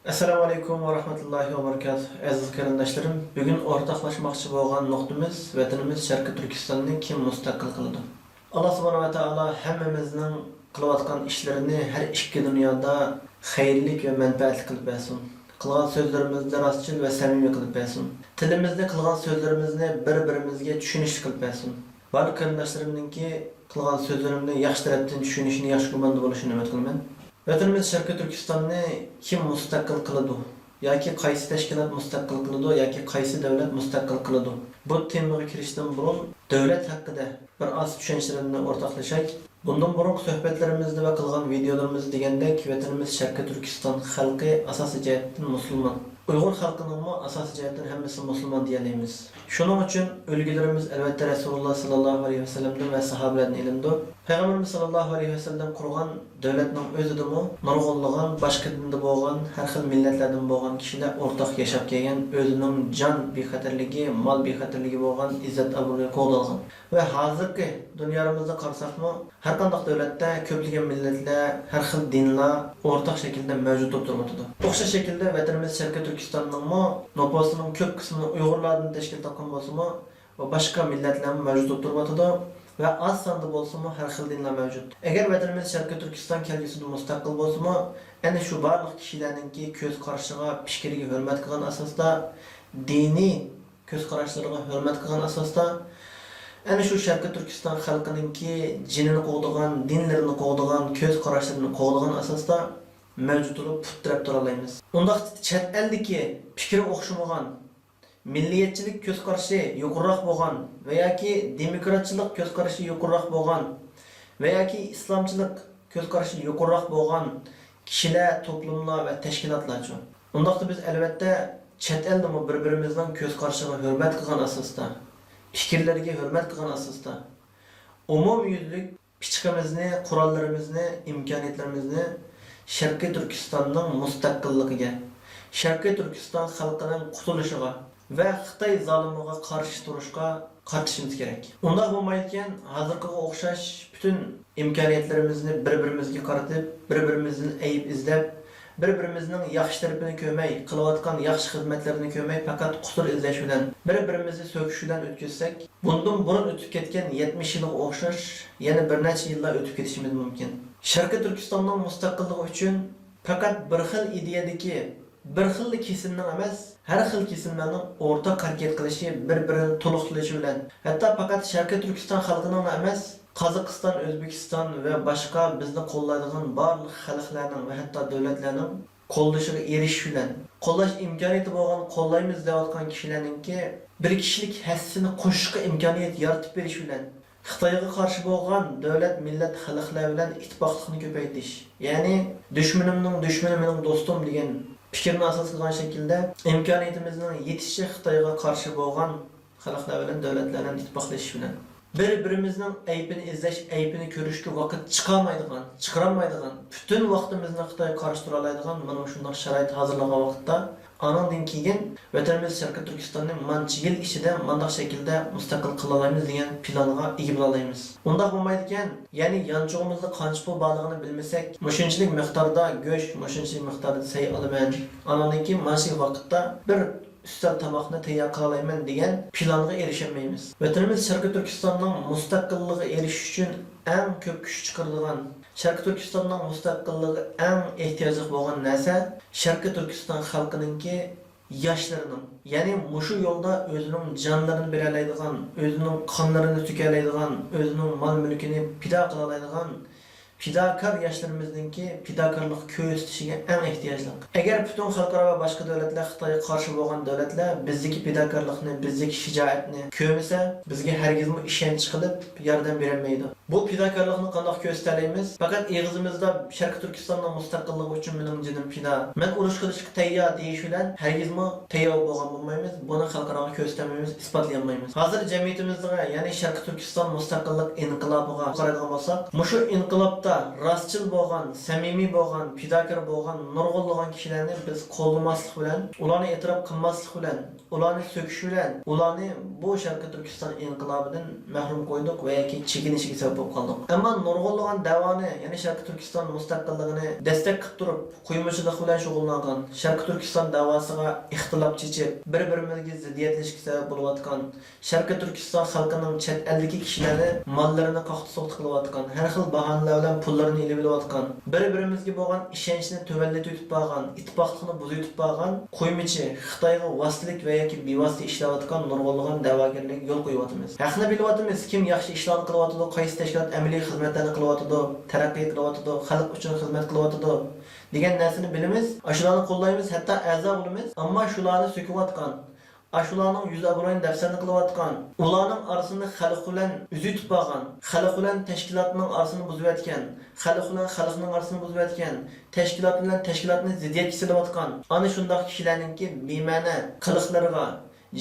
Assalamu alaykum wa rahmatullahi wa barakatuh. Aziz qarindoshlarım, bugun o'rtoqlashmoqchi bo'lgan nuqtamiz vatanimiz Sharqiy Turkistonni kim mustaqil qildi? Alloh subhanahu va taolo hammamizning qilayotgan ishlarini har ikki dunyoda xayrli va manfaatli qilib bersin. Qilgan so'zlarimizni rostchil va samimiy qilib bersin. Tilimizda qilgan so'zlarimizni bir-birimizga tushunishli qilib bersin. Bor qarindoshlarimningki qilgan so'zlarimni yaxshi tarafdan tushunishini, yaxshi gumanda bo'lishini umid qilaman. Vatanimiz Sharqiy Turkistonni kim mustaqil qiladi? Yoki qaysi tashkilot mustaqil qiladi yoki qaysi davlat mustaqil qiladi? Bu temaga kirishdan burun davlat haqida bir oz tushunchalarni o'rtoqlashak. Bundan burun suhbatlarimizda va qilgan videolarimizda degandek, vatanimiz Sharqiy Turkiston xalqi asosiy jihatdan musulmon. Uyg'ur xalqining asosiy jihatdan hammasi musulmon deyamiz. Shuning uchun o'lgilarimiz albatta Rasululloh sallallohu alayhi vasallamdan va sahobalardan ilindi. Payg'ambarimiz sallallohu alayhi vasallam qurgan davlatning o'zidami nurg'unlagan boshqa dinda bo'lgan har xil millatlardan bo'lgan kishilar o'rtaq yashab kelgan, o'zining jon bexatarligi, mol bexatarligi bo'lgan izzat obro'yi qo'g'dalgan. Va hozirgi dunyomizda qarsaqmi, har qanday davlatda ko'plagan millatlar, har xil dinlar o'rtaq shaklda mavjud bo'lib turibdi. O'xshash shaklda vatanimiz Sharqiy Turkistonning nufusining ko'p qismini Uyg'urlardan tashkil topgan bo'lsa-mu va boshqa millatlar mavjud bo'lib turibdi. Ve az sonda bo'lsa-mu har xil dinlar mavjud. Agar vatanimiz Sharqiy Turkiston kelgusida mustaqil bo'lsa-mu, ana shu barliq kishilarningki ko'z qarashiga, fikriga hurmat qilgan asosda, diniy ko'z qarashlariga hurmat qilgan asosda, ana shu Sharqiy Turkiston xalqiningki jinini qo'g'digan, dinlarini qo'g'digan, ko'z qarashlarini qo'g'digan asosda mavjud bo'lib putrab tura olamiz. Undaq chet eldagi fikri o'xshamagan milliyetçilik ko'z qarashi yuqoriroq bo'lgan va yoki demokratchilik ko'z qarashi yuqoriroq bo'lgan va yoki islomchilik ko'z qarashi yuqoriroq bo'lgan kishilar, to'plamlar va tashkilotlar uchun. Undaqda biz albatta chet elda bir-birimizning ko'z qarashiga hurmat qilgan asosda, fikrlariga hurmat qilgan asosda umumyuzlik fikrimizni, qurollarimizni, imkoniyatlarimizni Sharqiy Turkistonning mustaqilligiga, Sharqiy Turkiston xalqining qutulishiga ve Xitoy zalimiga qarshi turishga qaratishimiz kerak. Unda bo'lmaydigan hozirgiga o'xshash bütün imkoniyatlarimizni bir-birimizga qaratib, bir-birimizdan ayib izlab, bir-birimizning yaxshi tarafini ko'rmay, qilayotgan yaxshi xizmatlarini ko'rmay, faqat qusur izlash bilan, bir-birimizni so'kish bilan o'tkazsak, bundan burun o'tib ketgan 70 yilga o'xshash yana bir necha yillar o'tib ketishimiz mumkin. Sharqiy Turkistonning mustaqilligi uchun faqat bir xil ideyadagi bir xil kesimning emas, har xil kesimlarning o'rtaq harakat qilishi, bir-birini to'liqlashi bilan, hatto faqat Sharqiy Turkiston xalqining emas, Qozog'iston, O'zbekiston va boshqa bizni qo'llaydigan barliq xalqlarning va hatto davlatlarning qo'llashiga erishish bilan, qo'llash imkoniyati bo'lgan qo'llaymiz deyotgan kishilarningki bir kishilik hassini qo'shishga imkoniyat yaratib berish bilan Xitoyga qarshi bo'lgan davlat, millat, xalqlar bilan ittifoqlikni ko'paytirish, ya'ni dushmanimning dushmani mening do'stim degan fikrni asos qilgan shaklda imkoniyatimizning yetishi Xitoyga qarshi bo'lgan xalqlar bilan davlatlarning ittifoqlashish bilan bir-birimizning aybini izlash, aybini ko'rishga vaqt chiqarmaydigan, bütün vaqtimizni Xitoyga qarshi tura oladigan mana shunday sharoit hozirlagan vaqtda anandan keyin vatanimiz Sharqiy Turkistonni mancha yil ichida mandaq shaklda mustaqil qila olamiz degan planga ega bo'la olamiz. Unda bo'lmaydigan, ya'ni yanchug'imizda qancha pul borligini bilmasak, mushunchalik miqdorda go'sht, mushunchalik miqdorda say olaman. Anandan keyin mana shu vaqtda bir üstel tamoqni tayyor qila olmayman degan planga erishamaymiz. Vatanimiz Sharqiy Turkistonning mustaqilligiga erishish uchun eng ko'p kuch chiqaradigan, Sharqiy Turkistonning mustaqilligiga eng ehtiyojli bo'lgan narsa Sharqiy Turkiston xalqiningki yoshlarining, ya'ni mushu yo'lda o'zining jonlarini bera oladigan, o'zining qonlarini to'ka oladigan, o'zining mol-mulkini fido qila oladigan fidakor yoshlarimizningki fidokorlik ko'rsatishiga eng ehtiyojli. Agar butun xalqaro va boshqa davlatlar Xitoyga qarshi bo'lgan davlatlar bizdagi fidokorlikni, bizdagi shijoatni ko'rmasa, bizga hargizmi ishonch qilib yordam bermaydi. Bu fidokorlikni qanday ko'rsatamiz? Faqat og'zimizda Sharqiy Turkistonning mustaqilligi uchun mening jinim fido, men urush qilishga tayyor deyish bilan hargizmi tayyor bo'lgan bo'lmaymiz. Buni xalqaroga ko'rsatamaymiz, isbotlayolmaymiz. Hozir jamiyatimizga, ya'ni Sharqiy Turkiston mustaqillik inqilobiga qaraydigan bo'lsak, mushu inqilob hayotda rastçıl bo'lgan, samimiy bo'lgan, fidokor bo'lgan nurg'unlagan kishilarni biz qo'llamaslik bilan, ularni e'tirof qilmaslik bilan, ularni so'kish bilan, ularni bu Sharqiy Turkiston inqilobidan mahrum qo'ydik va yoki chekinishiga sabab bo'lib qoldik. Ammo nurg'unlagan davoni, ya'ni Sharqiy Turkiston mustaqilligini destek qilib turib, qo'ymachilik bilan shug'ullangan, Sharqiy Turkiston davosiga ixtilof chechib, bir-birimizga ziddiyatlashishga sabab bo'layotgan, Sharqiy Turkiston xalqining chet eldagi kishilarni mollarini qoqti-soqti qilayotgan, har xil bahonalar bilan pullarini ilib olayotgan, bir-birimizga bo'lgan ishonchni tuvallatib o'tib qolgan, ittifoqlikni buzib o'tib qolgan, qo'ymachi Xitoyga vositalik va yoki bevosita ishlayotgan nurg'unlagan da'vogarlarga yo'l qo'yyapmiz. Haqni bilyapmiz, kim yaxshi ishlarni qilyapti, qaysi tashkilot amaliy xizmatlarni qilyapti, taraqqiy qilyapti, xalq uchun xizmat qilyapti degan narsani bilamiz. Shularni qo'llaymiz, hatto a'zo bo'lamiz, ammo shularni so'kiyotgan, shularning yuz obro'yini dafsarni qilayotgan, ularning orasini xalq bilan uzitib qolgan, xalq bilan tashkilotning orasini buzib o'tgan, xalq bilan xalqning orasini buzib o'tgan, tashkilot bilan tashkilotni ziddiyatga solayotgan, ana shunday kishilarningki bema'ni qiliqlariga,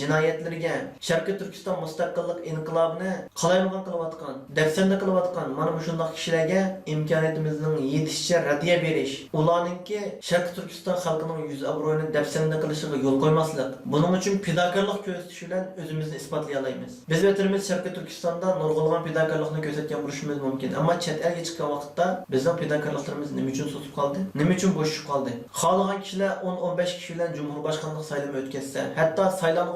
jinoyatlarga, Sharqiy Turkiston mustaqillik inqilobini qalaymagan qilayotgan, dafsanda qilayotgan mana bu shunday kishilarga imkoniyatimizning yetishicha radiya berish, ularningki Sharqiy Turkiston xalqining yuz obro'yini dafsanda qilishiga yo'l qo'ymaslik. Buning uchun fidokorlik ko'rsatish bilan o'zimizni isbotlay olamiz. Biz vatanimiz Sharqiy Turkistonda nurg'ulg'an fidokorlikni ko'rsatgan bo'lishimiz mumkin, ammo chet elga chiqqan vaqtda bizning fidokorliklarimiz nima uchun susib qoldi? Nima uchun bo'shib qoldi? Xohlagan kishilar 10-15 kishi bilan Cumhurbaşkanlık saylami o'tkazsa, hatto saylan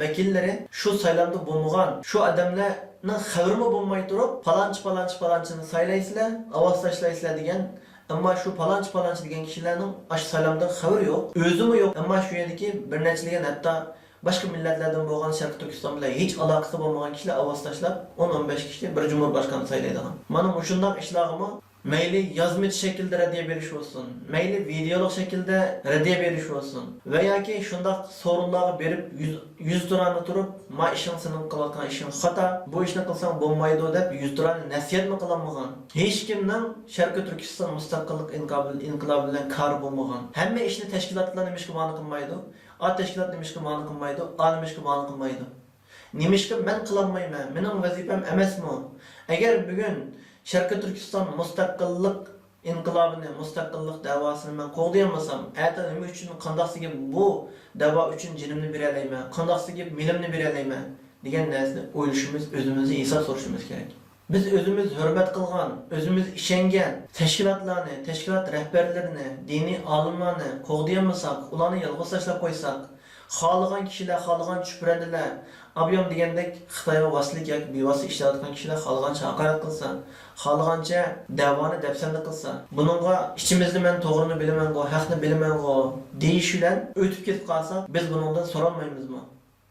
vakillari shu saylamda bo'lmagan, shu odamlarning xabarimi bo'lmay turib, palonchini saylaysizlar, ovoz tashlaysizlar degan. Ammo shu palonchi degan kishilarning ash saylamdan xabari yo'q, o'zimi yo'q. Ammo shu yerdagi bir nechligan hatto boshqa millatlardan bo'lgan Sharqiy Turkiston bilan hech aloqasi bo'lmagan kishilar ovoz tashlab 10-15 kishi bir Cumhurbaşkanı saylaydigan. Mana shunday ishlarimi mayli yozma shaklda radiya berish bo'lsin, mayli videolog shaklda radiya berish bo'lsin va yoki shunday so'rovlarga berib 100 turani turib, "Ma ishing sening qilayotgan ishing xato, bu ishni qilsang bo'lmaydi" deb 100 turani nasihatmi qilmagan. Hech kimning Sharqiy Turkiston mustaqillik inqilobi bilan kar bo'lmagan. Hamma ishni tashkilotlar nimishga ma'ni qilmaydi, tashkilot nimishga ma'ni qilmaydi, nimishga ma'ni qilmaydi. Nimishga men qilolmayman, mening vazifam emasmi? Agar bugun Sharqiy Turkiston mustaqillik inqilobini, mustaqillik davosini men qo'g'dayolmasam, nima uchun qandoqsiga bu davo uchun jinimni beralayman, qandoqsiga milimni beralayman degan narsani o'ylashimiz, o'zimizni hisob sorishimiz kerak. Biz o'zimiz hurmat qilgan, o'zimiz ishongan tashkilotlarni, tashkilot rahbarlarini, diniy olimlarni qo'g'dayolmasak, ularni yolg'iz tashlab qo'ysak, xohlagan kishilar, xohlagan chuprandilar, abiyom degandek Xitoyga vositalik yoki bevosita ishlayotgan kishilar xohlagancha haqorat qilsa, xohlagancha davoni dafsanda qilsa, buningga ichimizda men to'g'rini bilaman-ku, haqni bilaman-ku deyish bilan o'tib ketib qolsa, biz buningdan so'ralmaymizmi?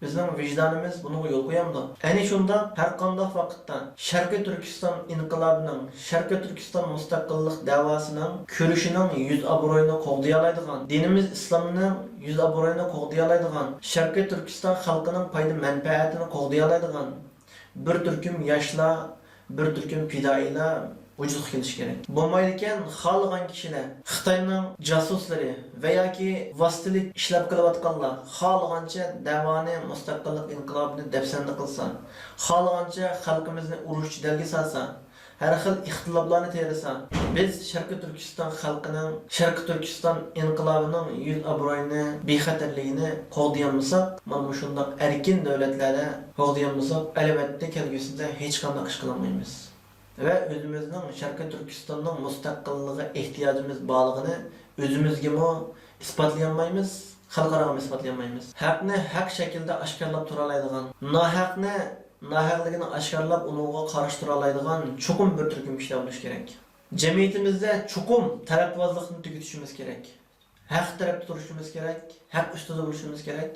Bizning vijdonimiz bunga yo'l qo'yamdi. Ayni shunda har qanday vaqtda Sharqiy Turkiston inqilobining, Sharqiy Turkiston mustaqillik davosining ko'rishining yuz obro'yini qo'g'day oladigan, dinimiz islomning yuz obro'yini qo'g'day oladigan, Sharqiy Turkiston xalqining foyda manfaatini qo'g'day oladigan bir turkum yoshlar, bir turkum fidoilar vujudga kelishi kerak. Bo'lmaydigan xohlagan kishilar, Xitoyning jasuslari va yoki vositalik ishlab qilayotganlar xohlagancha davoni mustaqillik inqilobini dafsanda qilsa, xohlagancha xalqimizni urush jidalga solsa, har xil ixtiloflarni terisa, biz Sharqiy Turkiston xalqining, Sharqiy Turkiston inqilobining yuz obro'yini, bexatarligini qo'g'dayolmasak, mana shunday erkin davlatlarda qo'g'dayolmasak, albatta kelgusida hech qanday ish qilolmaymiz. Ve özümüzün Sharqiy Turkistonning mustaqilligiga ehtiyojimiz borligini o'zimizga isbotlayolmaymiz, xalqaroga isbotlayolmaymiz. Haqni haq shaklda oshkorlab tura oladigan, nohaqligini oshkorlab unga qarshi tura oladigan chuqur bir turkum kishilar bo'lish kerak. Jamiyatimizda chuqur tarafbozlikni tugatishimiz kerak. Haq tarafda turishimiz kerak, haq ustida bo'lishimiz kerak.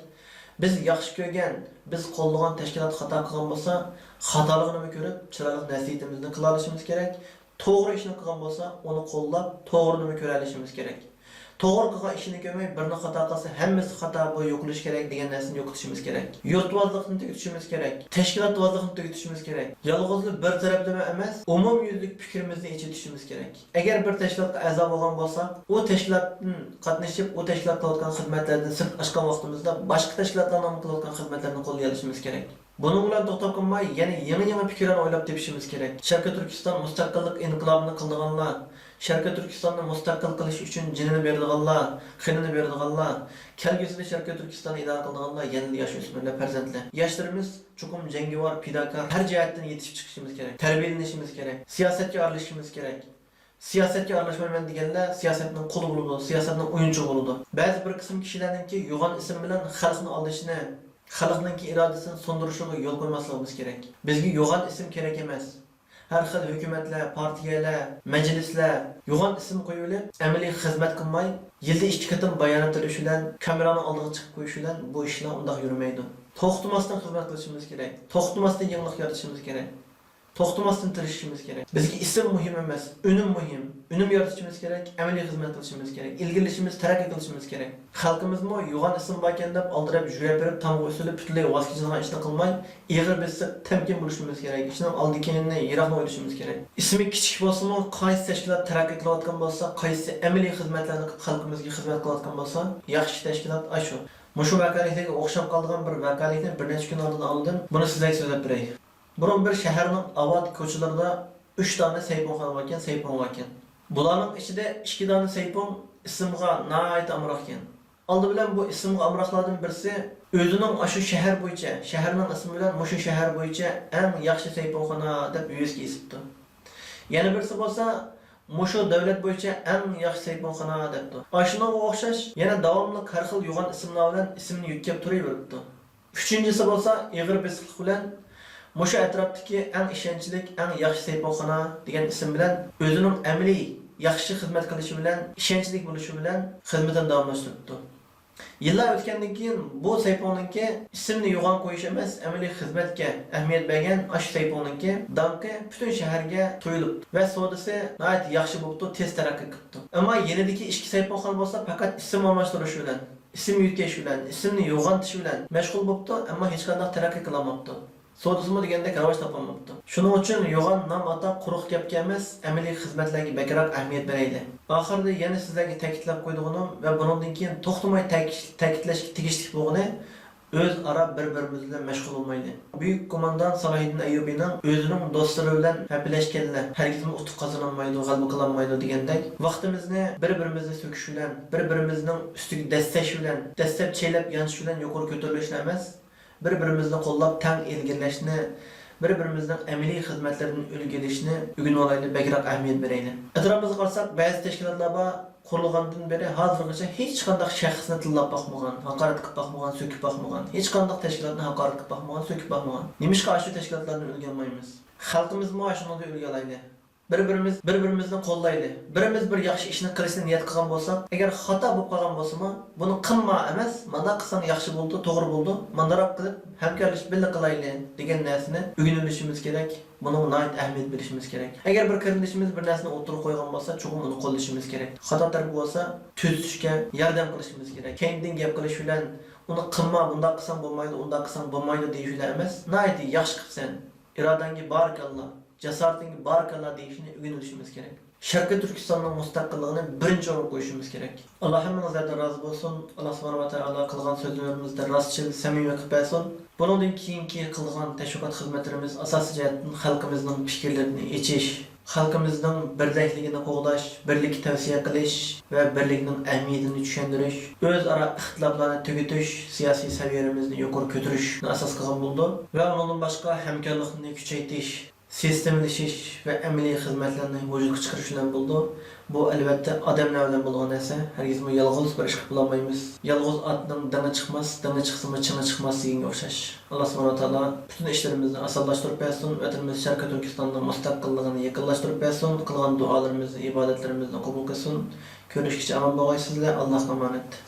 Biz yaxshi ko'rgan, biz qo'llagan tashkilot xato qilgan bo'lsa, xatoligini ko'rib, chiroyli nasihatimizni qila olishimiz kerak. To'g'ri ishni qilgan bo'lsa, uni qo'llab, to'g'rini ko'ra olishimiz kerak. To'g'ri qilgan ishini ko'rmay, birini xato qilsa, hammasi xato bu yo'qolish kerak degan narsani yo'qotishimiz kerak. Yurtvozlikni tugatishimiz kerak. Tashkilotvozlikni tugatishimiz kerak. Yolg'izlik bir taraflama emas, umumyuzlik fikrimizni ichetishimiz kerak. Agar bir tashkilotga a'zo bo'lgan bo'lsa, u tashkilotdan qatnashib, u tashkilot qilayotgan xizmatlardan sirt ochgan vaqtimizda boshqa tashkilotlarning qilayotgan xizmatlarini qo'llay olishimiz kerak. Bunun bilan to'xtab qolmay, yana yangi fikrlarni o'ylab tepishimiz kerak. Sharqiy Turkiston mustaqillik inqilobini qilganlar, Sharqiy Turkistonni mustaqil qilish uchun jinini berdiganlar, qinini berdiganlar, kelgusida Sharqiy Turkistonni idora qilganlar yana yosh o'smirlar, farzandlar. Yoshlarimiz chuqur jangovar, fidokor, har jihatdan yetishib chiqishimiz kerak. Tarbiyalanishimiz kerak. Siyosatga aralashishimiz kerak. Siyosatga aralashmayman deganlar siyosatning quli bo'ladi, siyosatning o'yinchi bo'ladi. Ba'zi bir qism kishilarningki yo'g'on ism bilan xalqni aldashini, xalqning irodasini so'ndirishiga yo'l qo'ymasligimiz kerak. Bizga yo'g'on ism kerak emas. Har xil hukumatlar, partiyalar, majlislar yo'g'on ism qo'yib, amaliy xizmat qilmay, yilda 2 qatim bayonot berish bilan, kameraning oldiga chiqib qo'yish bilan bu ishlar undaq yurmaydi. To'xtamasdan xizmat qilishimiz kerak. To'xtamasdan yangilik yaratishimiz kerak. To'xtamasdan tirishishimiz kerak. Bizga ism muhim emas, unum muhim. Unum yaratishimiz kerak, amaliy xizmat qilishimiz kerak, ilgilishimiz, taraqqiy qilishimiz kerak. Xalqimizmi yo'g'on ism ekan deb aldirab yurib berib, tamg'a usulib butunlay voz kechadigan ishni qilmay, ig'ir besiq, temkin bo'lishimiz kerak. Ishning oldi-keyinini yiroqni o'ylashimiz kerak. Ismi kichik bo'lsa-mu, qaysi tashkilot taraqqiy qilayotgan bo'lsa, qaysi amaliy xizmatlarni xalqimizga xizmat qilayotgan bo'lsa, yaxshi tashkilot shu. Mushu vakolatga o'xshab qolgan bir vakolatni bir necha kun oldin oldim. Buni sizlarga so'zlab beray. Burun bir şəhərinin avad ko'chalarida 3 dana sayponxona var ekan, saypon var ekan. Bularning ichida 2 dana saypon ismga nihoyat amroq ekan. Oldi bilan bu ismga amroqlardan birisi o'zining shu shahar bo'yicha, shaharning ismi bilan mushu shahar bo'yicha eng yaxshi sayponxona deb USK isibdi. Yana birisi bo'lsa, mushu davlat bo'yicha eng yaxshi sayponxona debdi. Shunga o'xshash yana davomli har xil yo'g'on ismlar bilan ismini yutkab turaveribdi. Uchinchisi bo'lsa, ig'ir besiqlik bilan Mushu atrofdagi eng ishonchli, eng yaxshi sayponxona degan ism bilan o'zining amaliy yaxshi xizmat qilishi bilan, ishonchli bo'lishi bilan xizmatini davomlashtiribdi. Yillar o'tgandan keyin bu sayponninki ismni yo'g'on qo'yish emas, amaliy xizmatga ahamiyat bergan shu sayponninki damqi butun shaharga to'yilib va savdosi nihoyat yaxshi bo'libdi, tez taraqqiy qilibdi. Ammo yenidagi ikki sayponxona bo'lsa faqat ism almashtirish bilan, ism yutkash bilan, ismni yo'g'ontish bilan mashg'ul bo'libdi, ammo hech qanday taraqqiy qilolmabdi. Sodasımı degende ravaş tapamabdı. Şunun için yoğan nam ata quruq gapga emas, amaliy xizmatlarga bakroq ahamiyat berayli. Oxirida yana sizlarga ta'kidlab qo'ydig'im va bundan keyin to'xtamay ta'kidlashga tegishli bo'lgani o'zaro bir-birimiz bilan mashg'ul bo'lmaydi. Buyuk qo'mondan Salohiddin Ayyubining o'zining do'stlari bilan haplashganlar hargiz utuq qozonolmaydi, g'alaba qilolmaydi degandek, vaqtimizni bir-birimizni so'kish bilan, bir-birimizning ustiga dastash bilan, dastab cheylab yonish bilan yuqori ko'tarilish emas, bir-birimizni qo'llab tang ilgirlashni, bir-birimizning amaliy xizmatlardan ulg'ilishni o'rganib olaylik, bakroq ahamiyat beraylik. Atrofimizga qarasak, ba'zi tashkilotlar bor, qurilgandan beri hozirgacha hech qanday shaxsni tillab boqmagan, haqorat qilib boqmagan, so'kib boqmagan, hech qanday tashkilotni haqorat qilib boqmagan, so'kib boqmagan. Nimishqa shu tashkilotlarni o'rganmaymiz? Xalqimiz mo shunga o'rganaylik. Bir-birimizni qo'llaylik. Birimiz bir yaxshi ishni qilishni niyat qilgan bo'lsak, agar xato bo'lib qolgan bo'lsa-mu, buni qilma emas, mana qilsang yaxshi bo'ldi, to'g'ri bo'ldi, mandaroq qilib hamkorlashib birga qilaylik degan narsani o'rganishimiz kerak. Buni nihoyat ahamiyat berishimiz kerak. Agar bir qarindishimiz bir narsani o'tirib qo'ygan bo'lsa, cho'qim uni qo'llashimiz kerak. Xato taraf bo'lsa, tuzishga yordam qilishimiz kerak. Keyindan gap qilish bilan uni qilma, bunday qilsang bo'lmaydi, unday qilsang bo'lmaydi deyish bilan emas, nihoyat yaxshi qilsan, irodangga barakalloh, jasoratingga barakalloh deyishni o'rganishimiz kerak. Sharqiy Turkistonning mustaqilligini birinchi o'ringa qo'yishimiz kerak. Alloh hammamizdan rozi bo'lsin. Alloh subhanahu va taolo qilgan so'zlarimizda rostchil, samimiy qilib bersin. Bundan keyingi qilgan tashviqot xizmatlarimiz asosiy jihatdan xalqimizning fikrlarini echish, xalqimizning birlikligini qo'g'dash, birlikni tavsiya qilish va birlikning ahamiyatini tushuntirish, o'zaro ixtiloflarni tugatish, siyosiy saviyamizni yuqori ko'tarishni asos qilgan bo'ldi va undan boshqa hamkorlikni kuchaytirish, sistemlashish va amaliy xizmatlarni vujudga chiqarish bilan bo'ldi. Bu albatta odamlar bilan bo'lgan narsa. Hargiz bu yolg'iz bir ish qilib olmaymiz. Yolg'iz otning dana chiqmas, dana chiqsa-mu chini chiqmas deganga o'xshash. Alloh subhanahu va taolo butun ishlarimizni osonlashtirib bersin, vatanimiz Sharqiy Turkistonning mustaqilligini yaqinlashtirib bersin, qilgan duolarimizni, ibodatlarimizni qabul qilsin. Ko'rishgacha omon bo'lgaysizlar. Allohga omonat.